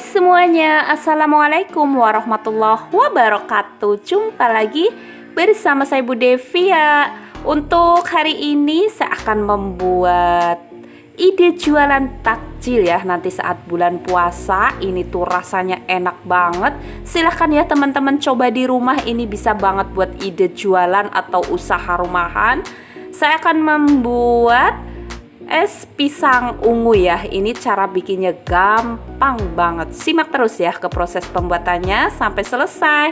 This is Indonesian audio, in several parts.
Hai semuanya, Assalamualaikum warahmatullahi wabarakatuh. Jumpa lagi bersama saya Bu Devia. Untuk hari ini saya akan membuat ide jualan takjil ya. Nanti saat bulan puasa ini tuh rasanya enak banget. Silahkan ya teman-teman coba di rumah, ini bisa banget buat ide jualan atau usaha rumahan. Saya akan membuat es pisang ungu ya. Ini cara bikinnya gampang banget. Simak terus ya ke proses pembuatannya sampai selesai.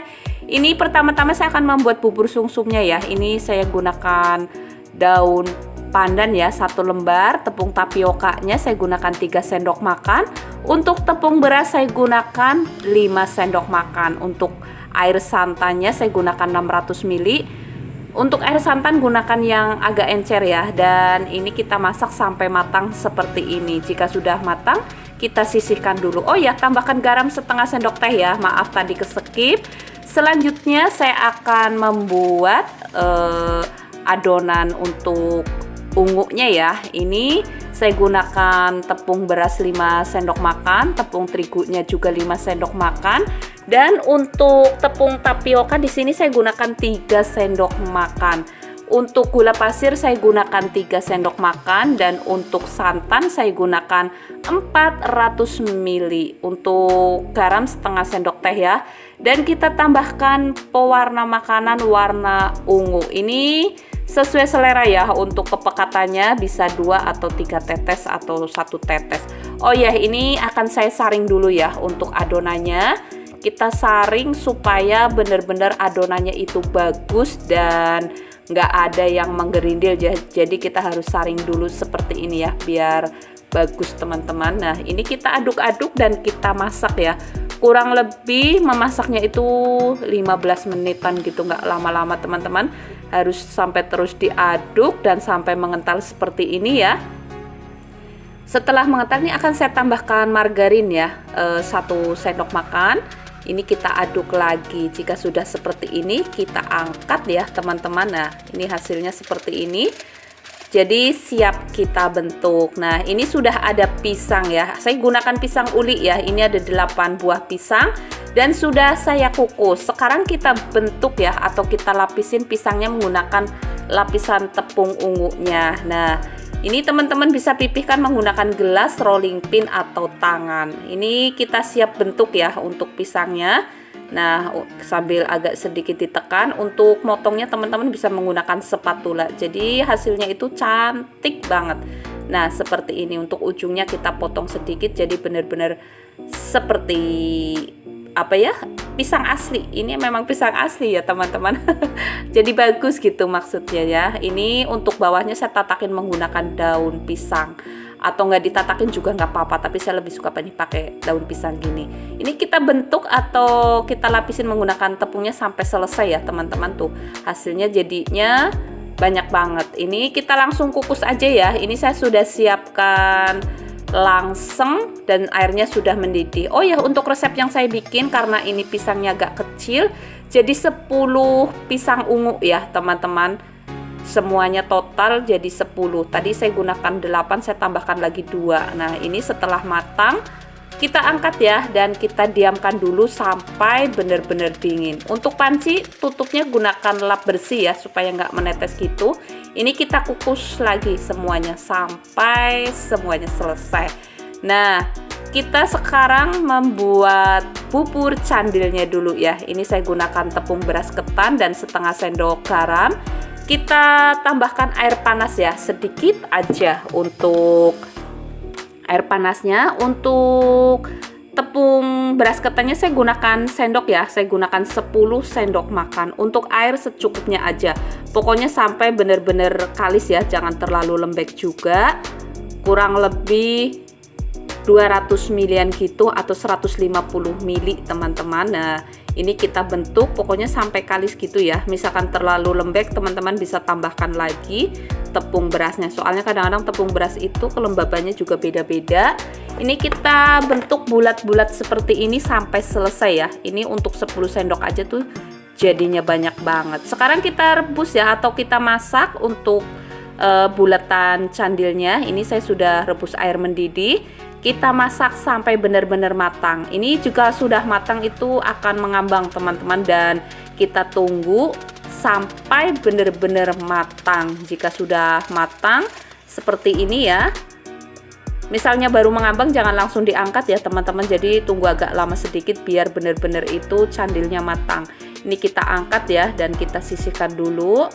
Ini pertama-tama saya akan membuat bubur sumsumnya ya. Ini saya gunakan daun pandan ya, 1 lembar. Tepung tapiokanya saya gunakan 3 sendok makan. Untuk tepung beras saya gunakan 5 sendok makan. Untuk air santannya saya gunakan 600 ml. Untuk air santan gunakan yang agak encer ya. Dan ini kita masak sampai matang seperti ini. Jika sudah matang kita sisihkan dulu. Oh ya, tambahkan garam setengah sendok teh ya. Maaf tadi keskip. Selanjutnya saya akan membuat adonan untuk ungunya ya. Ini saya gunakan tepung beras 5 sendok makan, tepung terigunya juga 5 sendok makan. Dan untuk tepung tapioka di sini saya gunakan 3 sendok makan. Untuk gula pasir saya gunakan 3 sendok makan, dan untuk santan saya gunakan 400 ml. Untuk garam setengah sendok teh ya. Dan kita tambahkan pewarna makanan warna ungu. Ini sesuai selera ya, untuk kepekatannya bisa 2 atau 3 tetes atau 1 tetes. Oh ya, ini akan saya saring dulu ya untuk adonannya. Kita saring supaya benar-benar adonannya itu bagus dan nggak ada yang menggerindil ya. Jadi kita harus saring dulu seperti ini ya, biar bagus teman-teman. Nah ini kita aduk-aduk dan kita masak ya. Kurang lebih memasaknya itu 15 menitan gitu, nggak lama-lama teman-teman. Harus sampai terus diaduk dan sampai mengental seperti ini ya. Setelah mengental ini akan saya tambahkan margarin ya, 1 sendok makan. Ini kita aduk lagi. Jika sudah seperti ini kita angkat ya teman-teman. Nah ini hasilnya seperti ini. Jadi siap kita bentuk. Nah ini sudah ada pisang ya. Saya gunakan pisang uli ya. Ini ada 8 buah pisang dan sudah saya kukus. Sekarang kita bentuk ya, atau kita lapisin pisangnya menggunakan lapisan tepung ungunya. Nah ini teman-teman bisa pipihkan menggunakan gelas, rolling pin atau tangan. Ini kita siap bentuk ya untuk pisangnya. Nah sambil agak sedikit ditekan. Untuk motongnya teman-teman bisa menggunakan spatula. Jadi hasilnya itu cantik banget. Nah seperti ini. Untuk ujungnya kita potong sedikit, jadi benar-benar seperti apa ya, pisang asli. Ini memang pisang asli ya teman-teman. Jadi bagus gitu maksudnya ya. Ini untuk bawahnya saya tatakin menggunakan daun pisang, atau nggak ditatakin juga nggak apa-apa, tapi saya lebih suka pakai daun pisang gini. Ini kita bentuk atau kita lapisin menggunakan tepungnya sampai selesai ya teman-teman. Tuh hasilnya jadinya banyak banget. Ini kita langsung kukus aja ya. Ini saya sudah siapkan langseng dan airnya sudah mendidih. Oh ya, untuk resep yang saya bikin, karena ini pisangnya agak kecil, jadi 10 pisang ungu ya teman-teman. Semuanya total jadi 10. Tadi saya gunakan 8, saya tambahkan lagi 2. Nah ini setelah matang kita angkat ya, dan kita diamkan dulu sampai benar-benar dingin. Untuk panci tutupnya gunakan lap bersih ya, supaya nggak menetes gitu. Ini kita kukus lagi semuanya sampai semuanya selesai. Nah kita sekarang membuat bubur candilnya dulu ya. Ini saya gunakan tepung beras ketan dan setengah sendok garam. Kita tambahkan air panas ya, sedikit aja untuk air panasnya. Untuk tepung beras ketannya saya gunakan sendok ya, saya gunakan 10 sendok makan. Untuk air secukupnya aja, pokoknya sampai benar-benar kalis ya, jangan terlalu lembek juga. Kurang lebih 200 ml gitu atau 150 ml teman-teman. Nah ini kita bentuk pokoknya sampai kalis gitu ya. Misalkan terlalu lembek teman-teman bisa tambahkan lagi tepung berasnya, soalnya kadang-kadang tepung beras itu kelembabannya juga beda-beda. Ini kita bentuk bulat-bulat seperti ini sampai selesai ya. Ini untuk 10 sendok aja tuh jadinya banyak banget. Sekarang kita rebus ya, atau kita masak untuk bulatan candilnya. Ini saya sudah rebus air mendidih. kita masak sampai benar-benar matang. Ini juga sudah matang itu akan mengambang teman-teman, dan kita tunggu sampai benar-benar matang. Jika sudah matang seperti ini ya, misalnya baru mengambang, jangan langsung diangkat ya teman-teman, jadi tunggu agak lama sedikit biar benar-benar itu candilnya matang. Ini kita angkat ya, dan kita sisihkan dulu.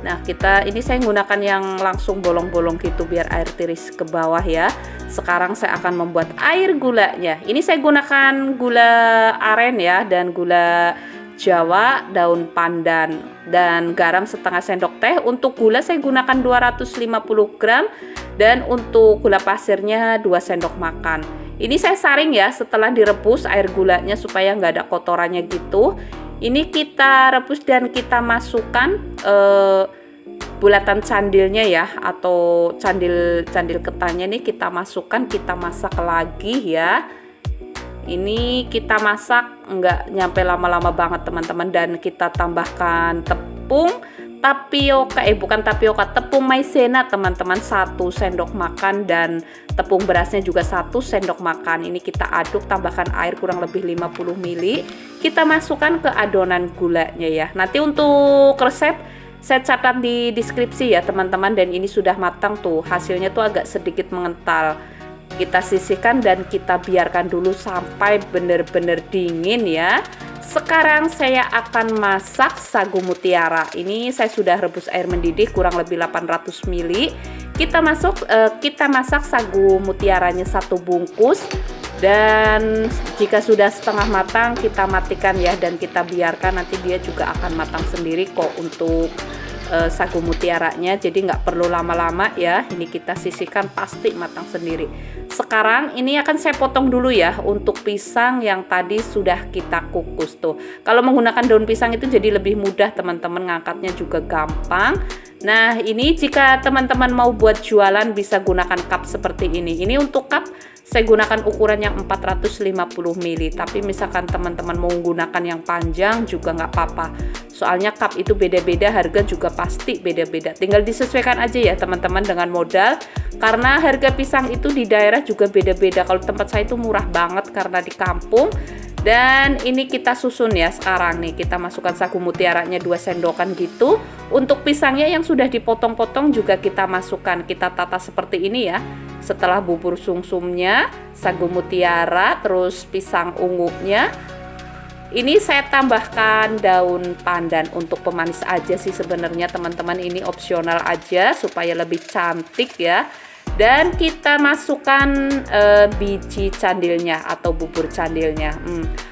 Nah, ini saya menggunakan yang langsung bolong-bolong gitu biar air tiris ke bawah ya. Sekarang saya akan membuat air gulanya. Ini saya gunakan gula aren ya, dan gula Jawa, daun pandan, dan garam setengah sendok teh. Untuk gula saya gunakan 250 gram, dan untuk gula pasirnya 2 sendok makan. Ini saya saring ya setelah direbus air gulanya supaya nggak ada kotorannya gitu. Ini kita rebus dan kita masukkan bulatan candilnya ya, atau candil ketannya nih kita masukkan, kita masak lagi ya. Ini kita masak nggak nyampe lama-lama banget teman-teman, dan kita tambahkan tepung tapioka, bukan tapioka, tepung maizena teman-teman 1 sendok makan, dan tepung berasnya juga 1 sendok makan. Ini kita aduk, tambahkan air kurang lebih 50 ml. Kita masukkan ke adonan gulanya ya. Nanti untuk resep saya catat di deskripsi ya teman-teman, dan ini sudah matang tuh, hasilnya tuh agak sedikit mengental. Kita sisihkan dan kita biarkan dulu sampai benar-benar dingin ya. Sekarang saya akan masak sagu mutiara. Ini saya sudah rebus air mendidih kurang lebih 800 ml. Kita masak sagu mutiaranya 1 bungkus, dan jika sudah setengah matang kita matikan ya, dan kita biarkan, nanti dia juga akan matang sendiri kok untuk sagu mutiaranya, jadi nggak perlu lama-lama ya. Ini kita sisihkan, pasti matang sendiri. Sekarang ini akan saya potong dulu ya untuk pisang yang tadi sudah kita kukus tuh. Kalau menggunakan daun pisang itu jadi lebih mudah teman-teman, ngangkatnya juga gampang. Nah, ini jika teman-teman mau buat jualan bisa gunakan cup seperti ini. Ini untuk cup saya gunakan ukuran yang 450 ml, tapi misalkan teman-teman mau menggunakan yang panjang juga nggak apa-apa. Soalnya cup itu beda-beda, harga juga pasti beda-beda. Tinggal disesuaikan aja ya teman-teman dengan modal, karena harga pisang itu di daerah juga beda-beda. Kalau tempat saya itu murah banget karena di kampung. Dan ini kita susun ya. Sekarang nih kita masukkan sagu mutiaranya 2 sendokan gitu. Untuk pisangnya yang sudah dipotong-potong juga kita masukkan, kita tata seperti ini ya. Setelah bubur sumsumnya, sagu mutiara, terus pisang ungunya, ini saya tambahkan daun pandan untuk pemanis aja sih sebenarnya teman-teman. Ini opsional aja supaya lebih cantik ya. Dan kita masukkan biji candilnya atau bubur candilnya.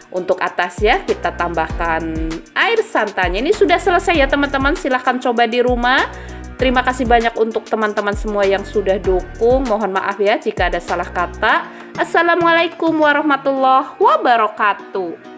Untuk atasnya kita tambahkan air santannya. Ini sudah selesai ya teman-teman, silahkan coba di rumah. Terima kasih banyak untuk teman-teman semua yang sudah dukung. Mohon maaf ya jika ada salah kata. Assalamualaikum warahmatullahi wabarakatuh.